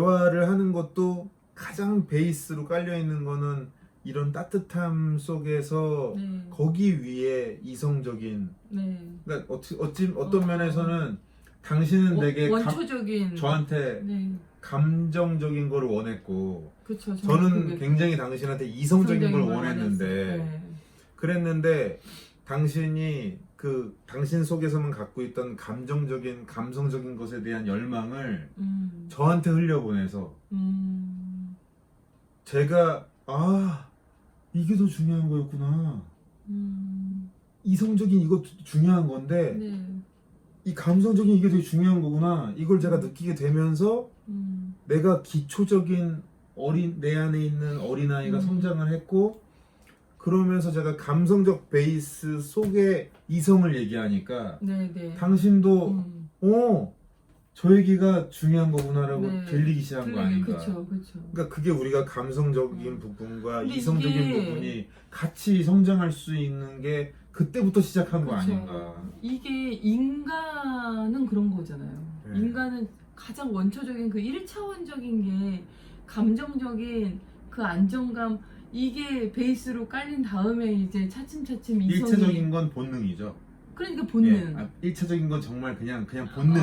대화를 하는 것도 가장 베이스로 깔려 있는 거는 이런 따뜻함 속에서 네. 거기 위에 이성적인, 네. 그러니까 어떤 면에서는 당신은 되게 원초적인 저한테 네. 감정적인 걸 원했고 그쵸. 저는 굉장히 당신한테 이성적인 걸 걸 원했는데 네. 그랬는데 당신이 그 당신 속에서만 갖고 있던 감정적인 감성적인 것에 대한 열망을 저한테 흘려보내서 제가 이게 더 중요한 거였구나. 이성적인 이것도 중요한 건데 네. 이 감성적인 이게 되게 중요한 거구나. 이걸 제가 느끼게 되면서 내가 기초적인 내 안에 있는 어린아이가 성장을 했고 그러면서 제가 감성적 베이스 속에 이성을 얘기하니까 네. 당신도 저 얘기가 중요한 거구나라고 네. 들리기 시작한 거 아닌가. 그쵸. 그러니까 그게 우리가 감성적인 부분과 근데 이성적인 부분이 같이 성장할 수 있는 게 그때부터 시작한 거 아닌가. 이게 인간은 그런 거잖아요. 네. 인간은 가장 원초적인 그 1차원적인 게 감정적인 그 안정감 이게 베이스로 깔린 다음에 이제 차츰차츰 이성이 1차적인 건 본능이죠. 그러니까 본능. 1차적인 건 정말 그냥 본능.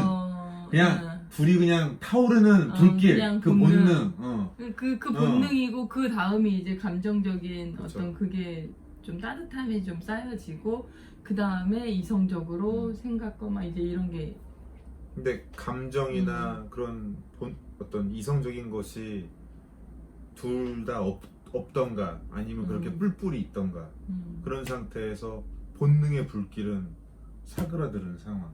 그냥 네. 불이 그냥 타오르는 불길. 그냥 그 본능. 본능. 그 본능이고 그 다음이 이제 감정적인 그쵸. 어떤 그게 좀 따뜻함이 좀 쌓여지고 그 다음에 이성적으로 생각과 막 이제 이런 게 근데 감정이나 그런 어떤 이성적인 것이 둘 다 없던가 아니면 그렇게 뿔뿔이 있던가 그런 상태에서 본능의 불길은 사그라드는 상황.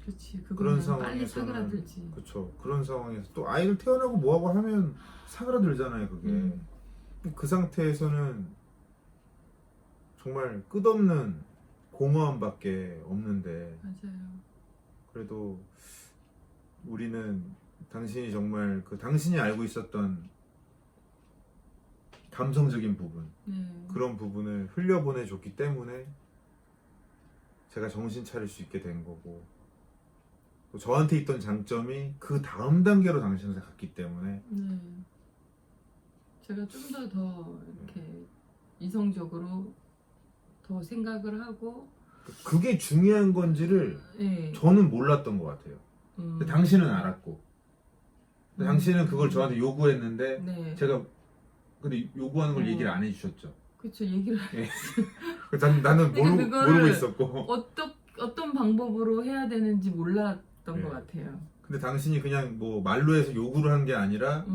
그렇지. 그런 그거는 빨리 상황에서는 사그라들지. 그렇죠. 그런 상황에서 또 아이를 태어나고 뭐하고 하면 사그라들잖아요. 그게 그 상태에서는 정말 끝없는 공허함밖에 없는데 맞아요. 그래도 우리는 당신이 정말 당신이 알고 있었던 감성적인 부분 네. 그런 부분을 흘려보내 줬기 때문에 제가 정신 차릴 수 있게 된 거고 또 저한테 있던 장점이 그 다음 단계로 당신한테 갔기 때문에 네. 제가 좀 더 이렇게 이성적으로 더 생각을 하고 그게 중요한 건지를 네. 저는 몰랐던 것 같아요. 근데 당신은 알았고 근데 당신은 그걸 저한테 요구했는데 네. 제가 근데 요구하는 걸 얘기를 안 해주셨죠. 그쵸. 얘기를 나는 그러니까 모르고 있었고 어떤 방법으로 해야 되는지 몰랐던 네. 것 같아요. 근데 당신이 그냥 뭐 말로 해서 요구를 한 게 아니라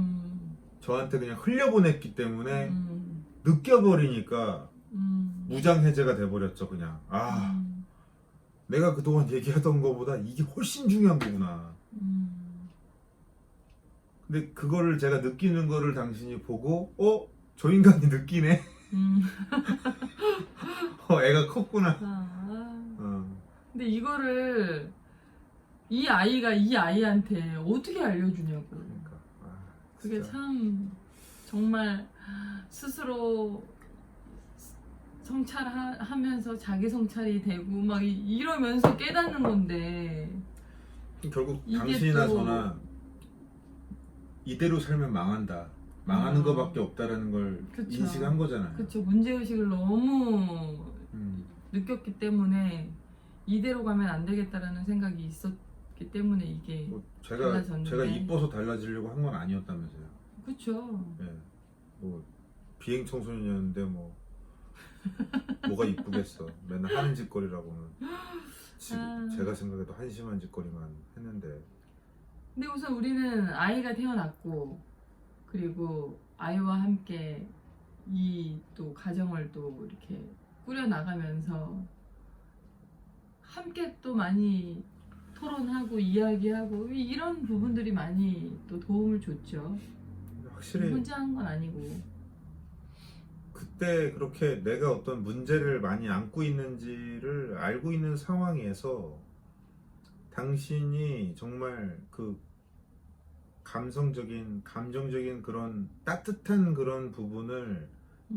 저한테 그냥 흘려보냈기 때문에 느껴버리니까 무장해제가 돼버렸죠. 그냥 내가 그동안 얘기하던 거보다 이게 훨씬 중요한 거구나. 근데 그거를 제가 느끼는 거를 당신이 보고 저 인간이 느끼네. 애가 컸구나. 근데 이거를 이 아이가 이 아이한테 어떻게 알려주냐고. 그러니까 그게 진짜. 참 정말 스스로 성찰하면서 자기 성찰이 되고 막 이러면서 깨닫는 건데 결국 이게 당신이나 또- 저나 이대로 살면 망하는 것밖에 없다라는 걸 그쵸. 인식한 거잖아요. 그쵸. 문제의식을 너무 느꼈기 때문에 이대로 가면 안 되겠다라는 생각이 있었기 때문에 이게 뭐 달라졌는데. 제가 이뻐서 달라지려고 한 건 아니었다면서요. 그쵸. 예. 뭐 비행 청소년이었는데 뭐가 이쁘겠어. 맨날 하는 짓거리라고는 지금 제가 생각해도 한심한 짓거리만 했는데. 근데 우선 우리는 아이가 태어났고 그리고 아이와 함께 이 또 가정을 또 이렇게 꾸려 나가면서 함께 또 많이 토론하고 이야기하고 이런 부분들이 많이 또 도움을 줬죠. 확실히 혼자 한 건 아니고. 그때 그렇게 내가 어떤 문제를 많이 안고 있는지를 알고 있는 상황에서 당신이 정말 그 감정적인 그런 따뜻한 그런 부분을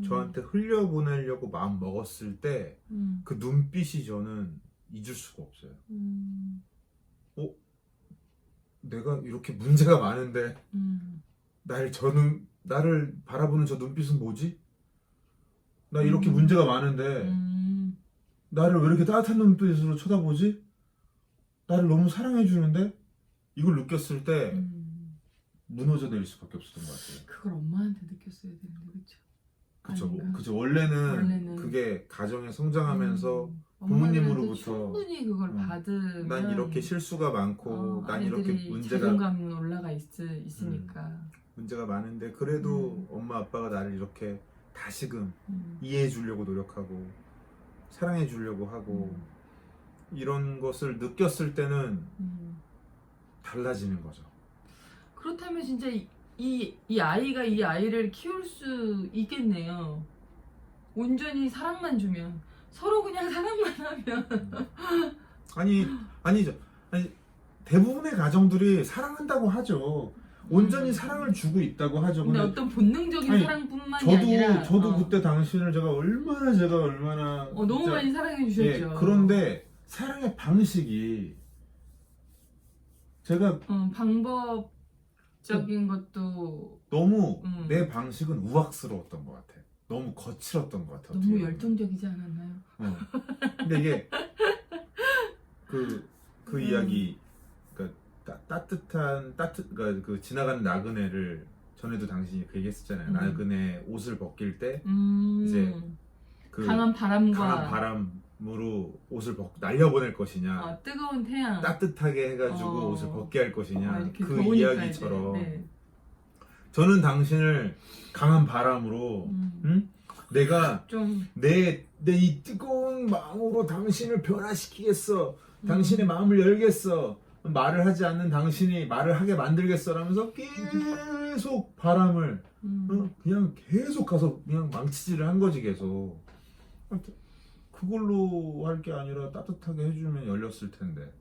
저한테 흘려보내려고 마음 먹었을 때 그 눈빛이 저는 잊을 수가 없어요. 내가 이렇게 문제가 많은데 나를 바라보는 저 눈빛은 뭐지? 나 이렇게 문제가 많은데 나를 왜 이렇게 따뜻한 눈빛으로 쳐다보지? 나를 너무 사랑해 주는데? 이걸 느꼈을 때 무너져 내릴 수밖에 없었던 것 같아요. 그걸 엄마한테 느꼈어야 되는데, 그쵸? 그쵸. 아닌가? 그쵸. 원래는 원래는. 그게 가정에 성장하면서 엄마들한테 부모님으로부터 충분히 그걸 받으면 난 이렇게 실수가 많고 난 이렇게 아이들이 문제가 자존감 올라가 있으니까. 문제가 많은데 그래도 엄마 아빠가 나를 이렇게 다시금 이해해 주려고 노력하고 사랑해 주려고 하고 이런 것을 느꼈을 때는 달라지는 거죠. 그렇다면 진짜 이 아이가 이 아이를 키울 수 있겠네요. 온전히 사랑만 주면, 서로 그냥 사랑만 하면. 아니죠. 대부분의 가정들이 사랑한다고 하죠. 온전히 사랑을 주고 있다고 하죠. 근데 어떤 본능적인 아니, 사랑뿐만이 아니라 저도 그때 당신을 제가 얼마나 너무 진짜, 많이 사랑해 주셨죠. 예, 그런데 사랑의 방식이 제가 방법적인 것도 너무 내 방식은 우악스러웠던 것 같아. 너무 거칠었던 것 같아. 너무 열정적이지 않았나요? 근데 이게 그 이야기, 그러니까 그러니까 그 지나가는 나그네를 전에도 당신이 그 얘기했었잖아요. 나그네 옷을 벗길 때 이제 그 강한 바람과 바람으로 옷을 날려보낼 것이냐, 뜨거운 태양, 따뜻하게 해가지고 옷을 벗게 할 것이냐, 이렇게 그 더우니까 이야기처럼 네. 저는 당신을 강한 바람으로 내가 좀 내 이 뜨거운 마음으로 당신을 변화시키겠어. 당신의 마음을 열겠어. 말을 하지 않는 당신이 말을 하게 만들겠어 라면서 계속 바람을 그냥 계속 가서 그냥 망치질을 한 거지. 계속 그걸로 할 게 아니라 따뜻하게 해주면 열렸을 텐데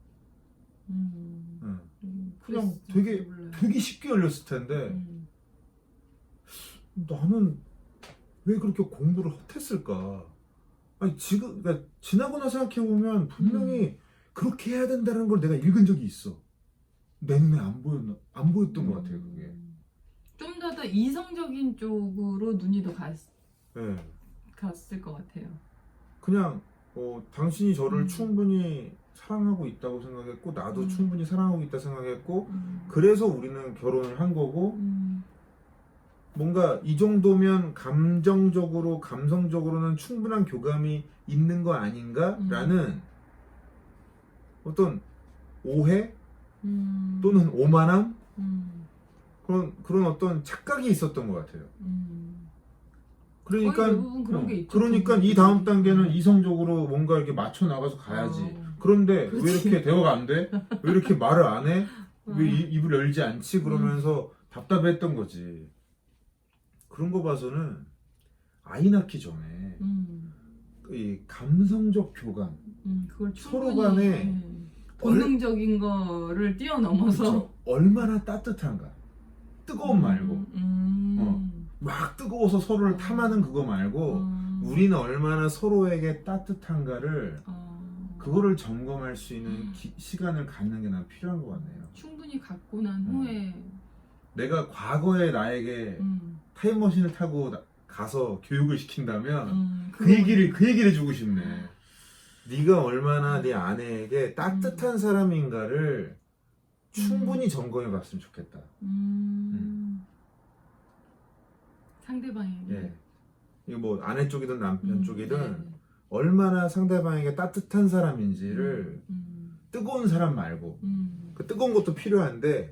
그냥 되게 쉽게 열렸을 텐데 나는 왜 그렇게 공부를 헛했을까? 아니 그러니까 지나고 나서 생각해보면 분명히 그렇게 해야 된다는 걸 내가 읽은 적이 있어. 내 눈에 안 보였던 것 같아요. 그게 좀 더 이성적인 쪽으로 눈이 더 네. 갔을 것 같아요. 그냥 당신이 저를 충분히 사랑하고 있다고 생각했고 나도 충분히 사랑하고 있다 생각했고 그래서 우리는 결혼을 한 거고 뭔가 이 정도면 감정적으로 감성적으로는 충분한 교감이 있는 거 아닌가라는 어떤 오해 또는 오만함 그런 어떤 착각이 있었던 것 같아요. 그러니까 그런 게 있죠. 그러니까 이 다음 단계는 이성적으로 뭔가 이렇게 맞춰 나가서 가야지. 그런데 그렇지. 왜 이렇게 대화가 안 돼? 왜 이렇게 말을 안 해? 왜 입을 열지 않지? 그러면서 답답했던 거지. 그런 거 봐서는 아이 낳기 전에 이 감성적 교감, 그걸 서로 간에 본능적인 거를 뛰어넘어서 그쵸? 얼마나 따뜻한가. 뜨거움 말고 막 뜨거워서 서로를 탐하는 그거 말고 우리는 얼마나 서로에게 따뜻한가를 그거를 점검할 수 있는 시간을 갖는 게 난 필요한 것 같네요. 충분히 갖고 난 후에 내가 과거에 나에게 타임머신을 타고 가서 교육을 시킨다면 그 얘기를 해주고 싶네. 네가 얼마나 네 아내에게 따뜻한 사람인가를 충분히 점검해 봤으면 좋겠다. 상대방에게. 예. 이거 뭐 아내 쪽이든 남편 쪽이든 얼마나 상대방에게 따뜻한 사람인지를 뜨거운 사람 말고 그 뜨거운 것도 필요한데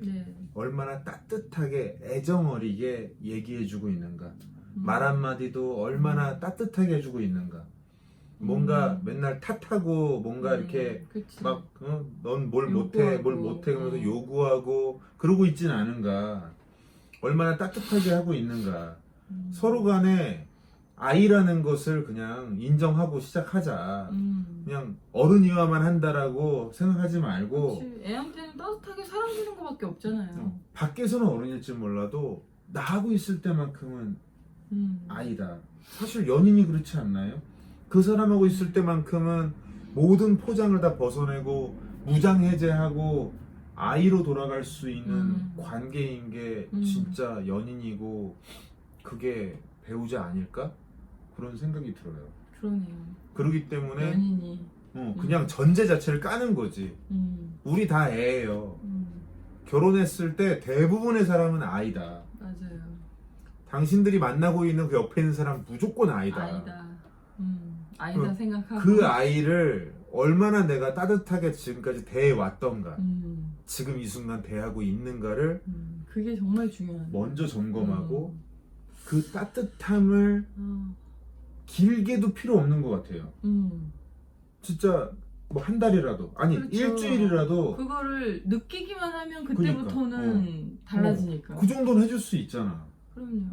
얼마나 따뜻하게 애정어리게 얘기해주고 있는가. 말 한마디도 얼마나 따뜻하게 해주고 있는가. 뭔가 맨날 탓하고 뭔가 이렇게 그치. 막 넌 뭘 못해 뭘 못해 그러면서 요구하고 그러고 있진 않은가. 얼마나 따뜻하게 하고 있는가. 서로 간에 아이라는 것을 그냥 인정하고 시작하자. 그냥 어른이와만 한다라고 생각하지 말고 그치. 애한테는 따뜻하게 사랑주는 것밖에 없잖아요. 밖에서는 어른일지 몰라도 나하고 있을 때만큼은 아이다. 사실 연인이 그렇지 않나요? 그 사람하고 있을 때만큼은 모든 포장을 다 벗어내고 무장해제하고 아이로 돌아갈 수 있는 관계인 게 음. 진짜 연인이고 그게 배우자 아닐까? 그런 생각이 들어요. 그러네요. 그러기 때문에 연인이. 그냥 전제 자체를 까는 거지. 우리 다 애예요. 결혼했을 때 대부분의 사람은 아이다. 맞아요. 당신들이 만나고 있는 그 옆에 있는 사람 무조건 아이다. 아이다. 아이다 생각하고. 그 아이를 얼마나 내가 따뜻하게 지금까지 대해왔던가, 지금 이 순간 대하고 있는가를 그게 정말 중요하네. 먼저 점검하고 그 따뜻함을 길게도 필요 없는 것 같아요. 진짜 뭐 한 달이라도 아니 그렇죠. 일주일이라도 그거를 느끼기만 하면 그때부터는 달라지니까. 그 정도는 해줄 수 있잖아. 그럼요.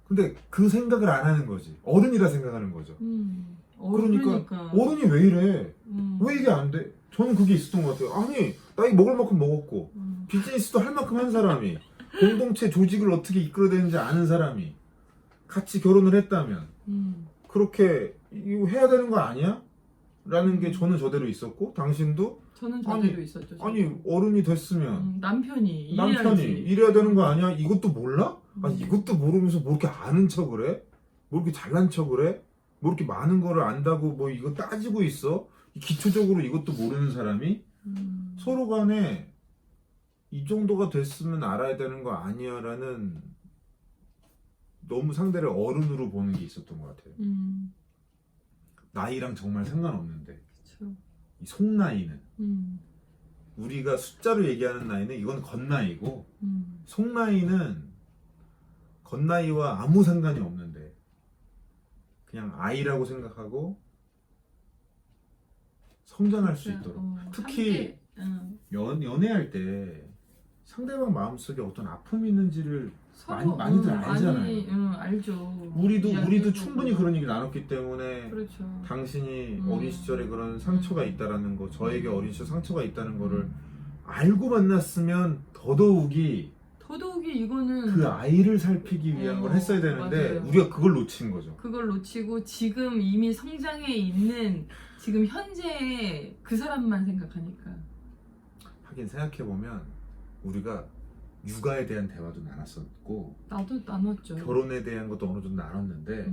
근데 그 생각을 안 하는 거지. 어른이라 생각하는 거죠. 그러니까 어른이 왜 이래? 왜 이게 안 돼? 저는 그게 있었던 것 같아요. 아니 나 이거 먹을 만큼 먹었고 비즈니스도 할 만큼 한 사람이 공동체 조직을 어떻게 이끌어야 되는지 아는 사람이 같이 결혼을 했다면 그렇게 이거 해야 되는 거 아니야? 라는 게 저는 저대로 있었고 당신도 저는 저대로 있었죠. 저도. 아니 어른이 됐으면 남편이 이래야 되는 거 아니야? 이것도 몰라? 아니 이것도 모르면서 뭐 이렇게 아는 척을 해? 뭐 이렇게 잘난 척을 해? 뭐 이렇게 많은 거를 안다고 뭐 이거 따지고 있어? 기초적으로 이것도 모르는 사람이 서로 간에 이 정도가 됐으면 알아야 되는 거 아니야? 라는 너무 상대를 어른으로 보는 게 있었던 것 같아요. 나이랑 정말 상관없는데 그쵸. 이 속나이는 우리가 숫자로 얘기하는 나이는 이건 겉나이고 속나이는 겉나이와 아무 상관이 없는데 그냥 아이라고 생각하고 성장할 수 있도록 특히 연애할 때 상대방 마음속에 어떤 아픔이 있는지를 많이들 알잖아요. 알죠. 우리도 충분히 그런 얘기 나눴기 때문에 그렇죠. 당신이 어린 시절에 그런 상처가 있다라는 거, 저에게 어린 시절 상처가 있다는 거를 알고 만났으면 더더욱이 이거는 그 아이를 살피기 위한 걸 했어야 되는데 맞아요. 우리가 그걸 놓친 거죠. 그걸 놓치고 지금 이미 성장해 있는 지금 현재 그 사람만 생각하니까. 하긴 생각해보면 우리가 육아에 대한 대화도 나눴었고 나도 나눴죠. 결혼에 대한 것도 어느 정도 나눴는데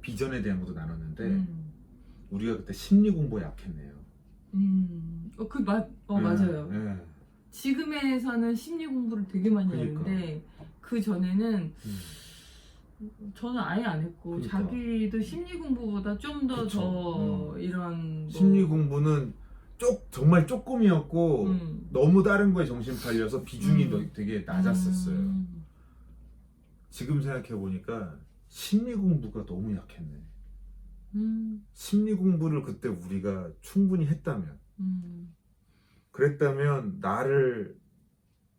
비전에 대한 것도 나눴는데 우리가 그때 심리 공부에 약했네요. 맞아요. 네. 지금에서는 심리 공부를 되게 많이 그러니까. 하는데 그 전에는 저는 아예 안 했고 그러니까. 자기도 심리 공부보다 좀 더 이런 심리 공부는 정말 조금이었고 너무 다른 거에 정신 팔려서 비중이 되게 낮았었어요. 지금 생각해 보니까 심리 공부가 너무 약했네. 심리 공부를 그때 우리가 충분히 했다면, 그랬다면 나를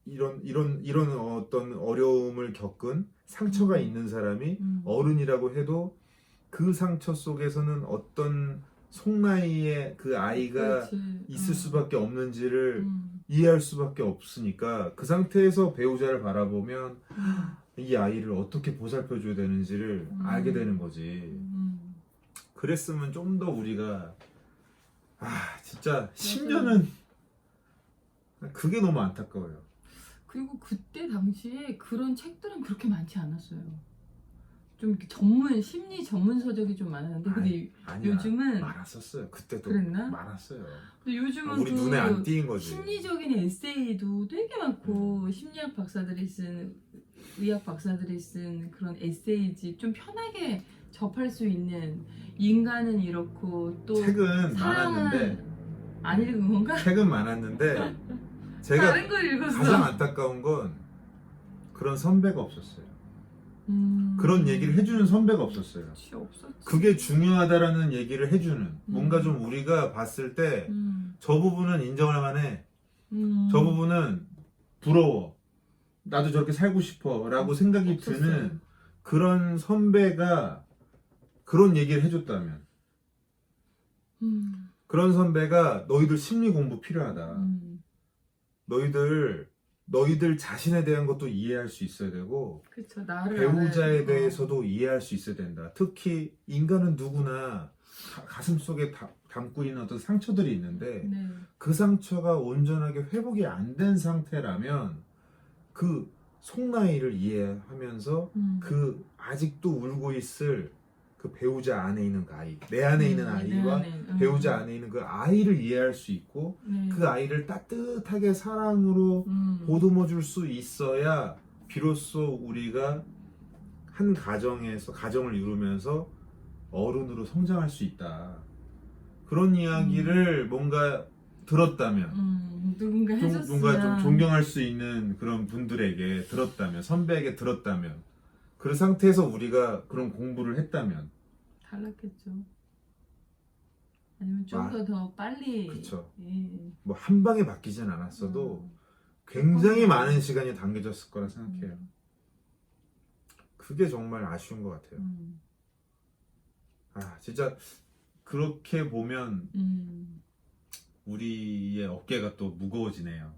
이런 어떤 어려움을 겪은 상처가 있는 사람이 어른이라고 해도 그 상처 속에서는 어떤 속나이의 그 아이가 그렇지. 있을 수밖에 없는지를 이해할 수밖에 없으니까 그 상태에서 배우자를 바라보면 이 아이를 어떻게 보살펴줘야 되는지를 알게 되는 거지. 그랬으면 좀 더 우리가 진짜 10년은 그게 너무 안타까워요. 그리고 그때 당시에 그런 책들은 그렇게 많지 않았어요. 좀 이렇게 심리 전문 서적이 좀 많았는데 근데 아니야, 요즘은 많았었어요. 그때도 그랬나? 많았어요. 근데 요즘은 우리 눈에 안 띄인 거지. 심리적인 에세이도 되게 많고 심리학 박사들이 쓴 의학 박사들이 쓴 그런 에세이집 좀 편하게 접할 수 있는 인간은 이렇고 또 책은 사랑은 많았는데 안 읽은 건가? 책은 많았는데 제가 다른 걸 읽었어. 가장 안타까운 건 그런 선배가 없었어요. 그런 얘기를 해주는 선배가 없었어요. 없었지. 그게 중요하다라는 얘기를 해주는 뭔가 좀 우리가 봤을 때 저 부분은 인정할 만해. 저 부분은 부러워. 나도 저렇게 살고 싶어 라고 생각이 없었어요. 드는 그런 선배가 그런 얘기를 해줬다면 그런 선배가 너희들 심리 공부 필요하다. 너희들 자신에 대한 것도 이해할 수 있어야 되고 그쵸, 나를 배우자에 알아야 대해서도 이해할 수 있어야 된다. 특히 인간은 누구나 가슴 속에 담고 있는 어떤 상처들이 있는데 네. 그 상처가 온전하게 회복이 안 된 상태라면 그 속나이를 이해하면서 그 아직도 울고 있을 그 배우자 안에 있는 그 아이, 내 안에 있는 아이와 배우자 안에 있는 그 아이를 이해할 수 있고 네. 그 아이를 따뜻하게 사랑으로 보듬어 줄 수 있어야 비로소 우리가 한 가정에서 가정을 이루면서 어른으로 성장할 수 있다. 그런 이야기를 뭔가 들었다면 누군가 해줬으면 누군가 좀 존경할 수 있는 그런 분들에게 들었다면, 선배에게 들었다면, 그 상태에서 우리가 그런 공부를 했다면 달랐겠죠. 아니면 좀 더 빨리. 그쵸. 예. 뭐 한 방에 바뀌진 않았어도 굉장히 많은 시간이 당겨졌을 거라 생각해요. 그게 정말 아쉬운 것 같아요. 아, 진짜 그렇게 보면 우리의 어깨가 또 무거워지네요.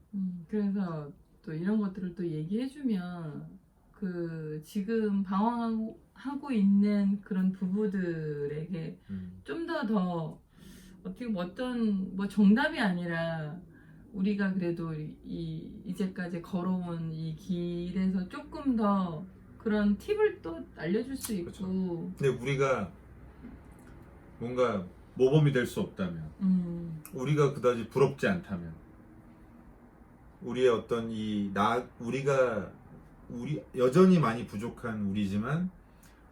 그래서 또 이런 것들을 또 얘기해주면 그 지금 방황하고 있는 그런 부부들에게 좀 더 어떻게 뭐 어떤 뭐 정답이 아니라 우리가 그래도 이제까지 걸어온 이 길에서 조금 더 그런 팁을 또 알려줄 수 있고. 그렇죠. 근데 우리가 뭔가 모범이 될 수 없다면, 우리가 그다지 부럽지 않다면, 우리의 어떤 우리가 여전히 많이 부족한 우리지만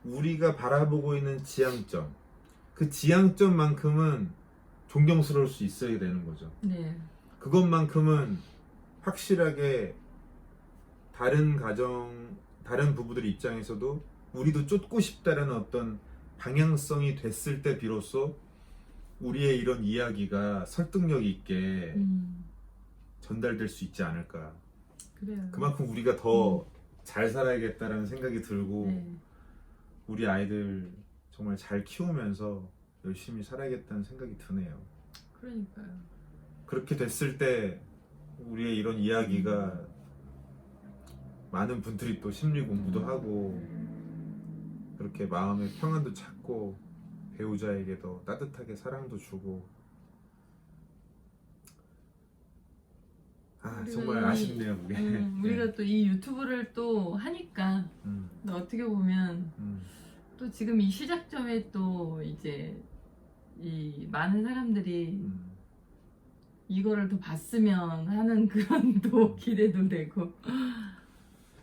우리가 바라보고 있는 지향점, 그 지향점만큼은 존경스러울 수 있어야 되는 거죠. 네. 그것만큼은 확실하게 다른 가정, 다른 부부들 입장에서도 우리도 쫓고 싶다라는 어떤 방향성이 됐을 때 비로소 우리의 이런 이야기가 설득력 있게 전달될 수 있지 않을까. 그래요. 그만큼 우리가 더 잘 살아야겠다라는 생각이 들고 네. 우리 아이들 정말 잘 키우면서 열심히 살아야겠다는 생각이 드네요. 그러니까요. 그렇게 됐을 때 우리의 이런 이야기가 많은 분들이 또 심리 공부도 하고 그렇게 마음의 평안도 찾고 배우자에게도 따뜻하게 사랑도 주고 정말 아쉽네요 그게. 우리가 또 이 유튜브를 또 하니까 또 어떻게 보면 또 지금 이 시작점에 또 이제 이 많은 사람들이 이거를 더 봤으면 하는 그런 또 기대도 되고.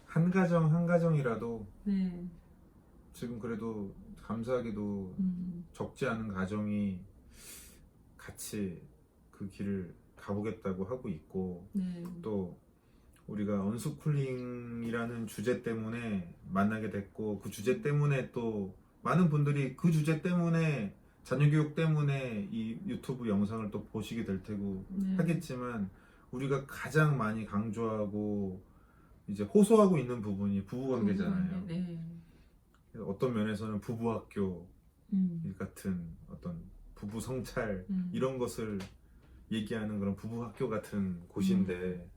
한 가정 한 가정이라도 네. 지금 그래도 감사하게도 적지 않은 가정이 같이 그 길을 가보겠다고 하고 있고 네. 또 우리가 언스쿨링이라는 주제 때문에 만나게 됐고 그 주제 때문에 또 많은 분들이 그 주제 때문에 자녀교육 때문에 이 유튜브 영상을 또 보시게 될 테고 하겠지만 우리가 가장 많이 강조하고 이제 호소하고 있는 부분이 부부관계잖아요. 네. 어떤 면에서는 부부학교 같은 어떤 부부 성찰 이런 것을 얘기하는 그런 부부학교 같은 곳인데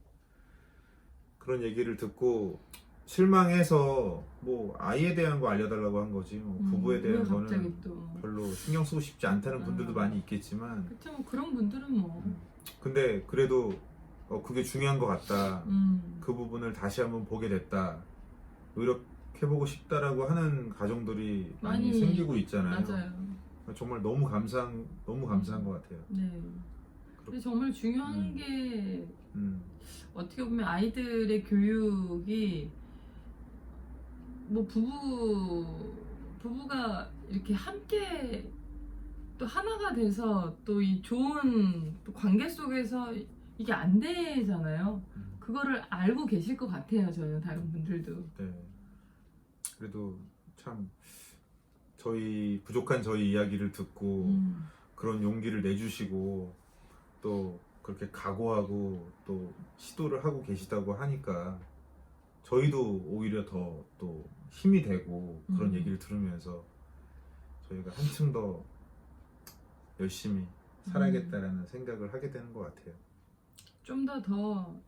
그런 얘기를 듣고 실망해서 뭐 아이에 대한 거 알려달라고 한 거지 뭐 부부에 대한 거는 별로 신경 쓰고 싶지 않다는 분들도 많이 있겠지만 그쵸, 뭐 그런 분들은 뭐 근데 그래도 그게 중요한 것 같다. 그 부분을 다시 한번 보게 됐다. 노력해보고 싶다라고 하는 가정들이 많이 생기고 있잖아요. 맞아요. 정말 너무 감사한 것 같아요. 네. 근데 정말 중요한 게 어떻게 보면 아이들의 교육이 뭐 부부가 이렇게 함께 또 하나가 돼서 또 이 좋은 또 관계 속에서 이게 안 되잖아요. 그거를 알고 계실 것 같아요. 저는 다른 분들도. 네. 그래도 참 부족한 저희 이야기를 듣고 그런 용기를 내주시고 또 그렇게 각오하고 또 시도를 하고 계시다고 하니까 저희도 오히려 더 또 힘이 되고 그런 얘기를 들으면서 저희가 한층 더 열심히 살아야겠다라는 생각을 하게 되는 것 같아요. 좀 더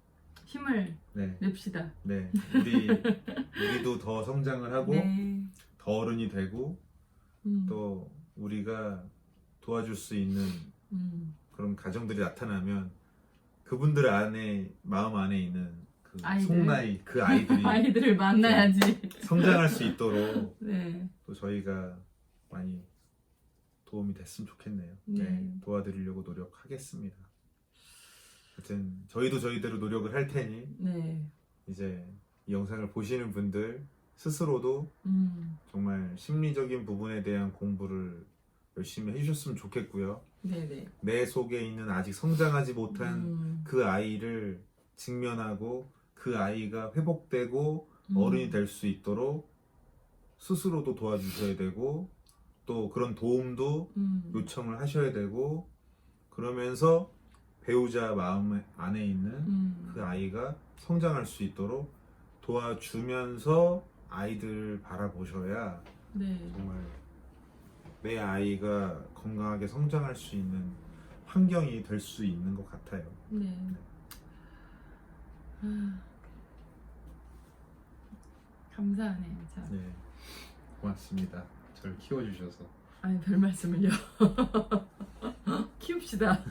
힘을 냅시다. 네, 우리도 더 성장을 하고 더 어른이 되고 또 우리가 도와줄 수 있는 그런 가정들이 나타나면 그분들 안에 마음 안에 있는 그 아이들. 송나이 그 아이들이 아이들을 만나야지. 성장할 수 있도록 네. 또 저희가 많이 도움이 됐으면 좋겠네요. 네. 도와드리려고 노력하겠습니다. 하여튼 저희도 저희대로 노력을 할 테니 네. 이제 이 영상을 보시는 분들 스스로도 정말 심리적인 부분에 대한 공부를 열심히 해주셨으면 좋겠고요. 네네. 내 속에 있는 아직 성장하지 못한 그 아이를 직면하고 그 아이가 회복되고 어른이 될 수 있도록 스스로도 도와주셔야 되고 또 그런 도움도 요청을 하셔야 되고 그러면서 배우자 마음 안에 있는 그 아이가 성장할 수 있도록 도와주면서 아이들 바라보셔야 네. 정말 내 아이가 건강하게 성장할 수 있는 환경이 될 수 있는 것 같아요. 네. 감사하네요. 참. 네, 고맙습니다. 저를 키워주셔서. 아니 별 말씀을요. 키웁시다.